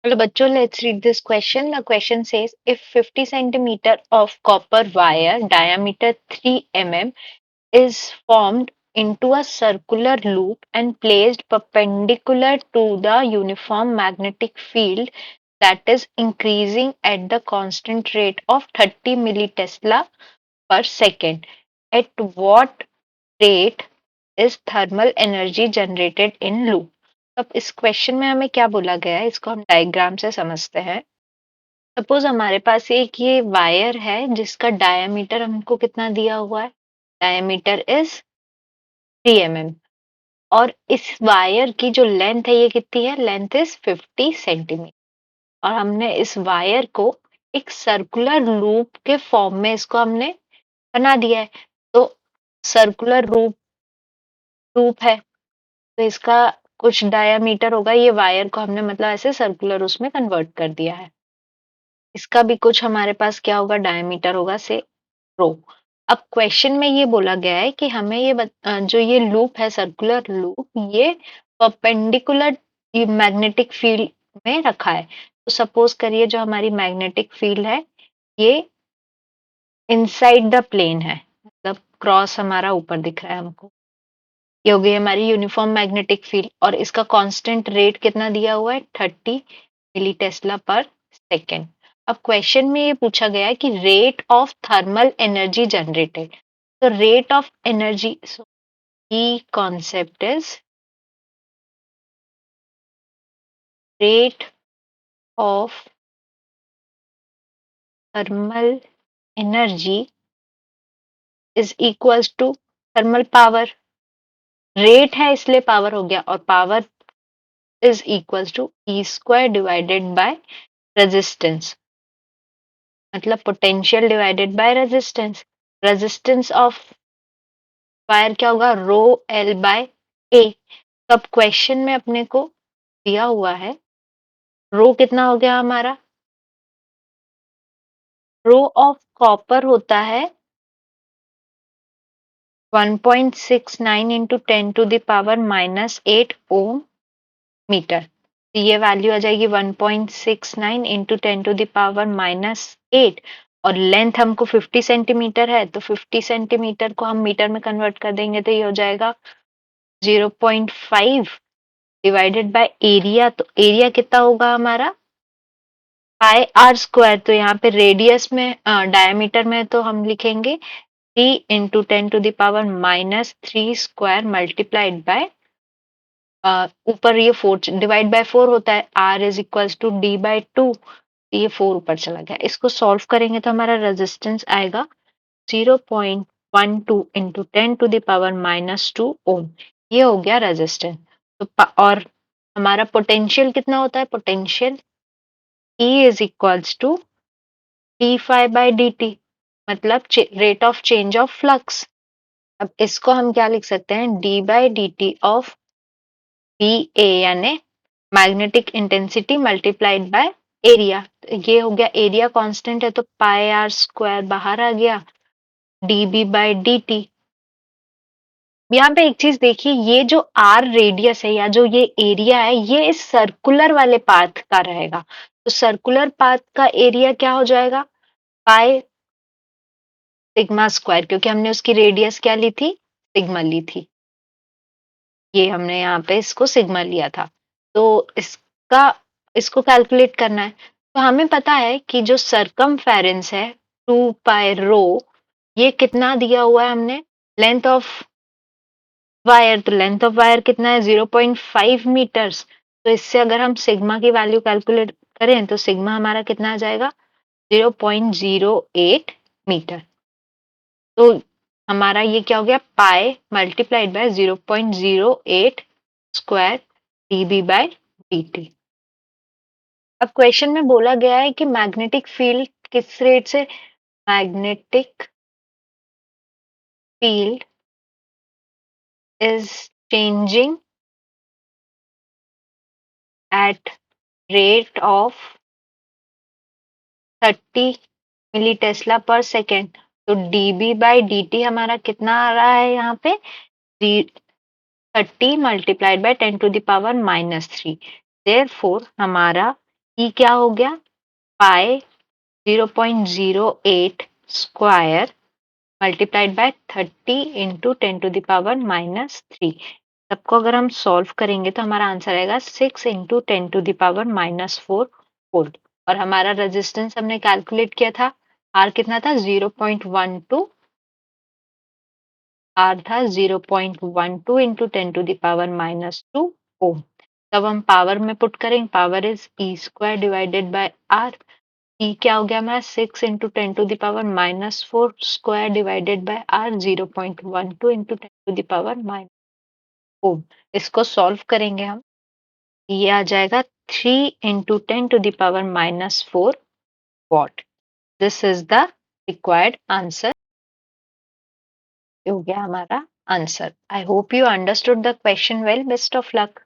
Hello, bachcho, let's read this question. The question says if 50 centimeter of copper wire diameter 3 mm is formed into a circular loop and placed perpendicular to the uniform magnetic field that is increasing at the constant rate of 30 millitesla per second, at what rate is thermal energy generated in loop? अब इस question में हमें क्या बोला गया है इसको हम डायग्राम से समझते हैं। सपोज हमारे पास एक ये वायर है जिसका डायमीटर हमको कितना दिया हुआ है, डायमीटर इज 3 mm, और इस वायर की जो लेंथ है ये कितनी है, लेंथ इज 50 सेंटीमीटर, और हमने इस वायर को एक सर्कुलर लूप के फॉर्म में इसको हमने बना दिया है। तो सर्कुलर लूप है तो इसका कुछ डायामीटर होगा, ये वायर को हमने मतलब ऐसे सर्कुलर उसमें कन्वर्ट कर दिया है। इसका भी कुछ हमारे पास क्या होगा, डायमीटर होगा से रो। अब क्वेश्चन में ये बोला गया है कि हमें जो ये लूप है सर्कुलर लूप, ये परपेंडिकुलर मैग्नेटिक फील्ड में रखा है। तो सपोज करिए जो हमारी मैग्नेटिक फील्ड है ये इनसाइड द प्लेन है, मतलब क्रॉस हमारा ऊपर दिख रहा है हमको। ये हो गई हमारी यूनिफॉर्म मैग्नेटिक फील्ड और इसका कांस्टेंट रेट कितना दिया हुआ है, 30 मिली टेस्ला पर सेकेंड। अब क्वेश्चन में ये पूछा गया है कि rate of thermal energy generated. तो rate of energy, key concept is rate of thermal energy is equals to thermal power. Rate है इसलिए पावर हो गया, और power is equals to E square divided by resistance, मतलब potential divided by resistance. Resistance of wire क्या होगा, rho L by ए। तब question में अपने को दिया हुआ है रो कितना हो गया हमारा, रो ऑफ कॉपर होता है 1.69 into 10 to the power -8 ohm metre. तो ये वैल्यू आ जाएगी 1.69 इंटू 10 टू द पावर -8, और लेंथ हमको 50 सेंटीमीटर है तो 50 सेंटीमीटर को हम मीटर में कन्वर्ट कर देंगे तो ये हो जाएगा 0.5 डिवाइडेड बाय एरिया। तो एरिया कितना होगा हमारा, पाई आर स्क्वायर। तो यहाँ पे रेडियस में डायमीटर में तो हम लिखेंगे 3 × 10⁻³ स्क्वायर मल्टीप्लाइड बाय ऊपर ये 4 डिवाइड बाय 4 होता है, R is equals to D/2। ये 4 ऊपर चला गया, इसको सॉल्व करेंगे तो हमारा रेजिस्टेंस आएगा 0.12 इंटू 10⁻² ओम। ये हो गया रेजिस्टेंस। तो और हमारा पोटेंशियल कितना होता है, potential E is equals to d∅/dt, मतलब rate of change of flux. अब इसको हम क्या लिख सकते हैं, d/dt ऑफ BA यानी magnetic intensity multiplied by area. ये हो गया, एरिया कांस्टेंट है तो पाई आर स्क्वायर बाहर आ गया, dB/dt। यहाँ पे एक चीज देखिए, ये जो आर रेडियस है या जो ये एरिया है ये इस सर्कुलर वाले पाथ का रहेगा। तो सर्कुलर पाथ का एरिया क्या हो जाएगा, पाई सिग्मा स्क्वायर, क्योंकि हमने उसकी रेडियस क्या ली थी, सिग्मा ली थी। ये हमने यहाँ पे इसको सिग्मा लिया था। तो इसको कैलकुलेट करना है। तो हमें पता है कि जो सरकमफेरेंस है 2π ये कितना दिया हुआ है हमने, लेंथ ऑफ वायर। तो लेंथ ऑफ वायर कितना है, 0.5 मीटर्स। तो इससे अगर हम सिग्मा की वैल्यू कैलकुलेट करें तो सिग्मा हमारा कितना आ जाएगा, 0.08 मीटर। तो हमारा ये क्या हो गया, pi multiplied by 0.08 square dB/dt। अब क्वेश्चन में बोला गया है कि मैग्नेटिक फील्ड किस रेट से, magnetic field is changing at rate of 30 milli Tesla पर सेकेंड। तो dB/dt हमारा कितना आ रहा है यहाँ पे, 30 मल्टीप्लाइड बाय 10⁻³ देयरफॉर हमारा ई क्या हो गया? पाई 0.08 स्क्वायर मल्टीप्लाइड बाय 30 इंटू 10⁻³ सबको अगर हम सॉल्व करेंगे तो हमारा आंसर आएगा 6 इंटू 10⁻⁴ वोल्ट। और हमारा रेजिस्टेंस हमने कैलकुलेट किया था, आर कितना था? 0.12। आर था 0.12 इंटू 10⁻² ओम। तब हम पावर में पुट करेंगे, power is E square divided by R. E क्या हो गया हमारा? 6 into 10⁻⁴ square divided by R 0.12 into 10⁻⁻। Ohm. इसको सॉल्व करेंगे हम, ये आ जाएगा 3 into 10⁻⁻4 watt. This is the required answer. हो गया हमारा answer. I hope you understood the question well. Best of luck.